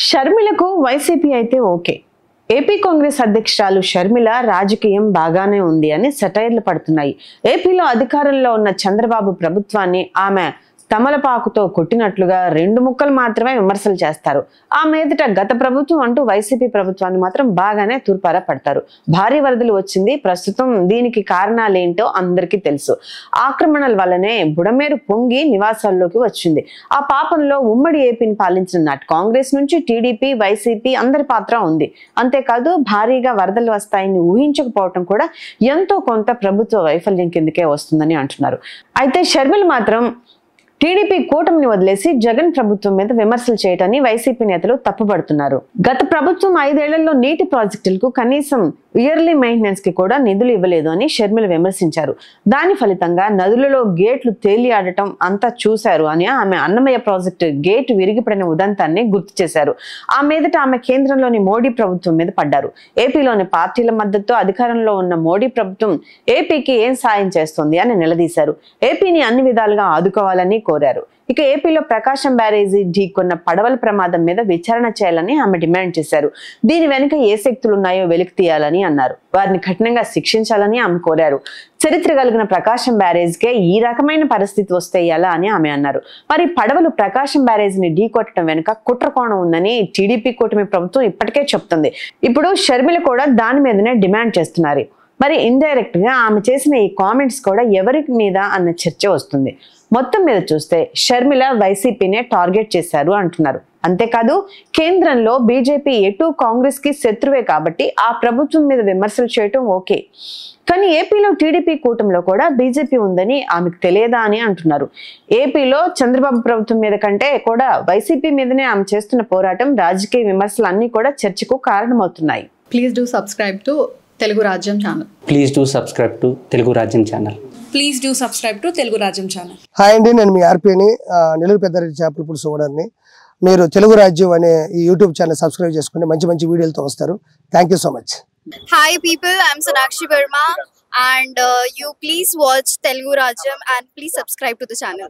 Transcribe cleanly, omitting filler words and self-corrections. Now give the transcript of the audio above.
షర్మిలకు వైసీపీ అయితే okay. AP Congress అధ్యక్షురాలు షర్మిల రాజకీయం బాగానే ఉంది అని సెటైర్లు పడుతున్నాయి. ఏపీలో అధికారంలో ఉన్న చంద్రబాబు ప్రభుత్వాన్ని ఆమె తమలపాకుతో కొట్టినట్లుగా రెండు ముక్కలు మాత్రమే విమర్శలు చేస్తారు. ఆ మీదట గత ప్రభుత్వం అంటూ వైసీపీ ప్రభుత్వాన్ని మాత్రం బాగానే తూర్పారా పడతారు. భారీ వరదలు వచ్చింది, ప్రస్తుతం దీనికి కారణాలేంటో అందరికీ తెలుసు. ఆక్రమణల వల్లనే బుడమేరు పొంగి నివాసాల్లోకి వచ్చింది. ఆ పాపంలో ఉమ్మడి ఏపీని పాలించిన నాటి కాంగ్రెస్ నుంచి టీడీపీ, వైసీపీ అందరి పాత్ర ఉంది. అంతేకాదు భారీగా వరదలు వస్తాయని ఊహించకపోవటం కూడా ఎంతో కొంత ప్రభుత్వ వైఫల్యం కిందకే వస్తుందని అంటున్నారు. అయితే షర్మిల మాత్రం టీడీపీ కూటమిని వదిలేసి జగన్ ప్రభుత్వం మీద విమర్శలు చేయటాన్ని వైసీపీ నేతలు తప్పుపడుతున్నారు. గత ప్రభుత్వం 5 ఏళ్లలో నీటి ప్రాజెక్టులకు కనీసం ఇయర్లీ మెయింటెనెన్స్ కి కూడా నిధులు ఇవ్వలేదు అని షర్మిల విమర్శించారు. దాని ఫలితంగా నదులలో గేట్లు తేలియాడటం అంతా చూశారు అని ఆమె అన్నమయ్య ప్రాజెక్టు గేటు విరిగిపడిన ఉదంతాన్ని గుర్తు చేశారు. ఆ మీదట ఆమె కేంద్రంలోని మోడీ ప్రభుత్వం మీద పడ్డారు. ఏపీలోని పార్టీల మద్దతుతో అధికారంలో ఉన్న మోడీ ప్రభుత్వం ఏపీకి ఏం సాయం చేస్తోంది అని నిలదీశారు. ఏపీని అన్ని విధాలుగా ఆదుకోవాలని కోరారు. ఇక ఏపీలో ప్రకాశం బ్యారేజీ ఢీకొన్న పడవల ప్రమాదం మీద విచారణ చేయాలని ఆమె డిమాండ్ చేశారు. దీని వెనుక ఏ శక్తులు ఉన్నాయో వెలికి తీయాలని అన్నారు. వారిని కఠినంగా శిక్షించాలని ఆమె కోరారు. చరిత్ర కలిగిన ప్రకాశం బ్యారేజ్కే ఈ రకమైన పరిస్థితి వస్తే ఎలా అని ఆమె అన్నారు. మరి పడవలు ప్రకాశం బ్యారేజీని ఢీకొట్టడం వెనుక కుట్రకోణం ఉందని టీడీపీ కూటమి ప్రభుత్వం ఇప్పటికే చెప్తుంది. ఇప్పుడు షర్మిల కూడా దాని మీదనే డిమాండ్ చేస్తున్నారు. మరి ఇండైరెక్ట్ గా ఆమె చేసిన ఈ కామెంట్స్ కూడా ఎవరి మీద అన్న చర్చ వస్తుంది. మొత్తం మీద చూస్తే షర్మిల వైసీపీనే టార్గెట్ చేశారు అంటున్నారు. అంతేకాదు కేంద్రంలో బీజేపీ ఎటు కాంగ్రెస్ కి శత్రువే కాబట్టి ఆ ప్రభుత్వం మీద విమర్శలు చేయటం ఓకే. కానీ ఏపీలో టీడీపీ కూటమిలో కూడా బీజేపీ ఉందని ఆమెకు తెలియదా అని అంటున్నారు. ఏపీలో చంద్రబాబు ప్రభుత్వం మీద కంటే కూడా వైసీపీ మీదనే ఆమె చేస్తున్న పోరాటం, రాజకీయ విమర్శలు అన్ని కూడా చర్చకు కారణమవుతున్నాయి. Please do subscribe to Telugu Rajyam channel. Please do subscribe to Telugu Rajyam channel. Please do subscribe to Telugu Rajyam channel. Hi అండి, నేను మీ ఆర్పీని, నెల్లూరు పెద్దారెడ్డి చేపల పులుసు ఓనర్ని. మీరు తెలుగు రాజ్యం అనే ఈ యూట్యూబ్ ఛానల్ సబ్స్క్రైబ్ చేసుకుని మంచి మంచి వీడియోలతో వస్తారు. Thank you so much. Hi people, I'm Sonakshi Verma and you please watch Telugu Rajyam and please subscribe to the channel.